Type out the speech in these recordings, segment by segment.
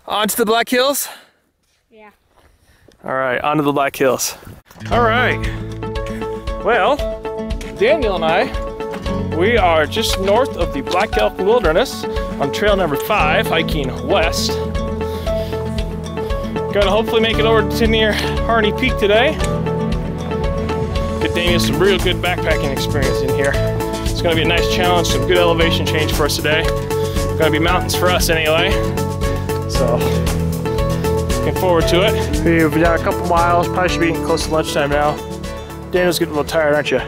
On to the Black Hills? Yeah. All right, on to the Black Hills. All right. Well, Daniel and I, we are just north of the Black Elk Wilderness on trail number 5, hiking west. Gonna hopefully make it over to near Harney Peak today. Get Daniel some real good backpacking experience in here. It's gonna be a nice challenge, some good elevation change for us today. Gonna be mountains for us anyway. So, looking forward to it. We've done a couple miles, probably should be close to lunchtime now. Daniel's getting a little tired, aren't you?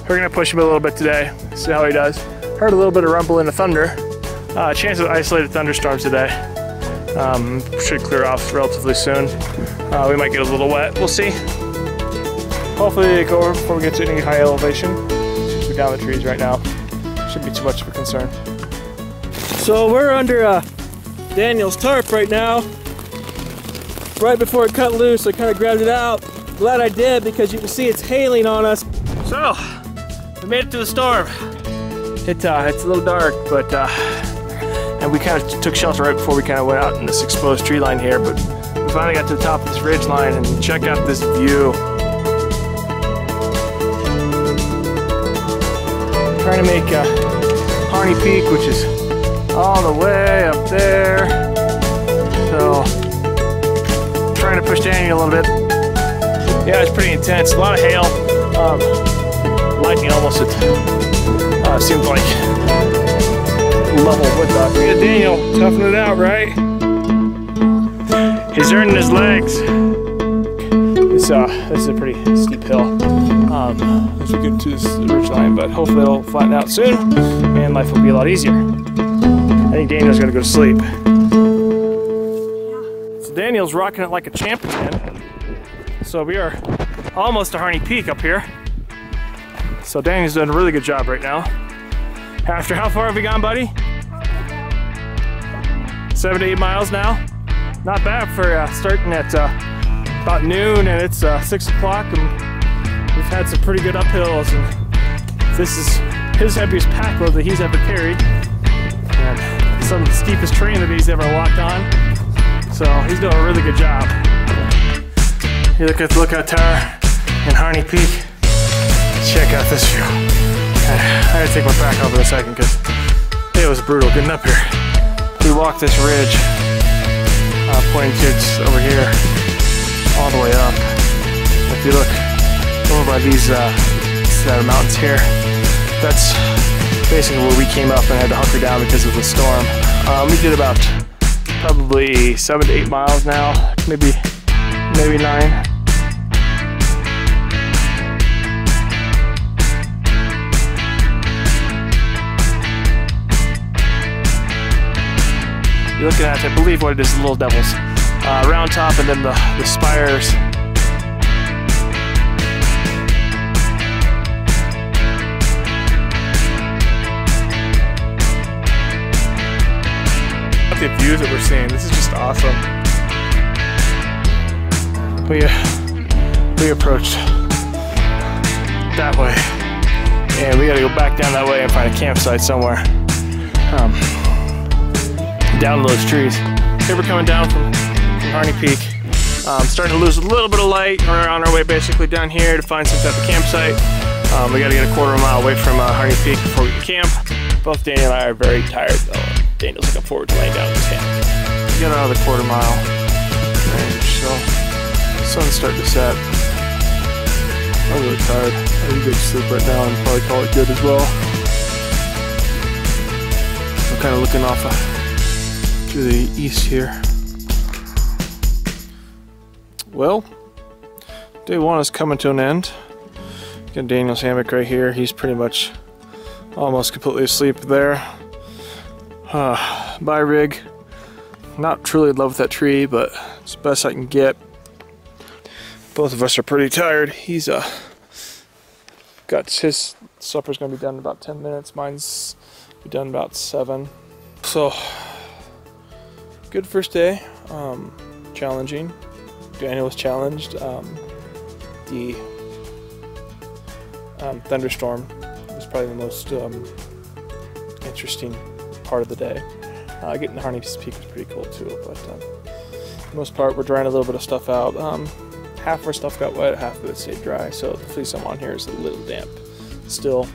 We're gonna push him a little bit today, see how he does. Heard a little bit of rumbling of thunder. Chance of isolated thunderstorms today. Should clear off relatively soon. We might get a little wet, we'll see. Hopefully they go over before we get to any high elevation. We're down the trees right now. Shouldn't be too much of a concern. So we're under Daniel's tarp right now. Right before it cut loose, I kind of grabbed it out. Glad I did because you can see it's hailing on us. So, we made it to the storm. It's a little dark, but and we kind of took shelter right before we kind of went out in this exposed tree line here, but we finally got to the top of this ridge line and check out this view. Trying to make Harney Peak, which is all the way up there. So, trying to push Daniel a little bit. Yeah, it's pretty intense. A lot of hail. Lightning almost seemed like level with Daniel toughing it out, right? He's earning his legs. This is a pretty steep hill as we get to this ridge line, but hopefully it'll flatten out soon and life will be a lot easier. I think Daniel's gonna go to sleep. So Daniel's rocking it like a champ again. So we are almost to Harney Peak up here. So Daniel's doing a really good job right now. After how far have we gone, buddy? 7 to 8 miles now. Not bad for starting at about noon, and it's 6 o'clock, and we've had some pretty good uphills. And this is his heaviest pack load that he's ever carried, and some of the steepest terrain that he's ever walked on. So he's doing a really good job. You look at the lookout tower in Harney Peak. Check out this view. I gotta take my pack off in a second because it was brutal getting up here. We walked this ridge, pointing kids over here, all the way up. If you look over by these set of mountains here, that's basically where we came up and had to hunker down because of the storm. We did about probably 7 to 8 miles now, maybe 9. You're looking at, I believe, what it is, the Little Devils. Round top and then the spires. The views that we're seeing, this is just awesome. We approached that way, and we gotta go back down that way and find a campsite somewhere. Down those trees. Here we're coming down from Harney Peak. Starting to lose a little bit of light. We're on our way basically down here to find some type of campsite. We gotta get a quarter of a mile away from Harney Peak before we can camp. Both Daniel and I are very tired though. Daniel's looking forward to laying down in his tent. We got another quarter mile range, so the sun's starting to set. I'm really tired. I need to go to sleep right now and probably call it good as well. I'm kind of looking off to the east here. Well, day one is coming to an end. Got Daniel's hammock right here. He's pretty much almost completely asleep there. Bye rig. Not truly in love with that tree, but it's the best I can get. Both of us are pretty tired. He's got his supper's gonna be done in about 10 minutes. Mine's be done in about 7. So good first day. Challenging. Daniel was challenged. The thunderstorm was probably the most interesting part of the day. Getting the Harney Peak was pretty cool too, but for the most part we're drying a little bit of stuff out. Half of our stuff got wet, half of it stayed dry, so the fleece I'm on here is a little damp still.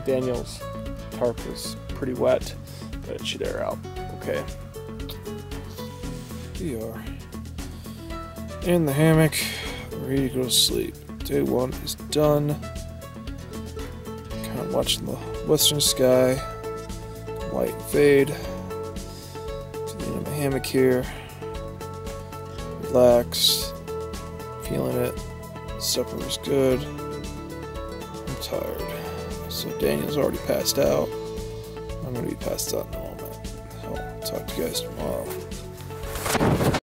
Daniel's tarp was pretty wet, but it should air out okay. We are in the hammock, ready to go to sleep. Day 1 is done. Kind of watching the western sky, light fade. Sitting in my hammock here, relaxed, feeling it. Supper was good. I'm tired. So Daniel's already passed out. I'm gonna be passed out in a moment. So I'll talk to you guys tomorrow.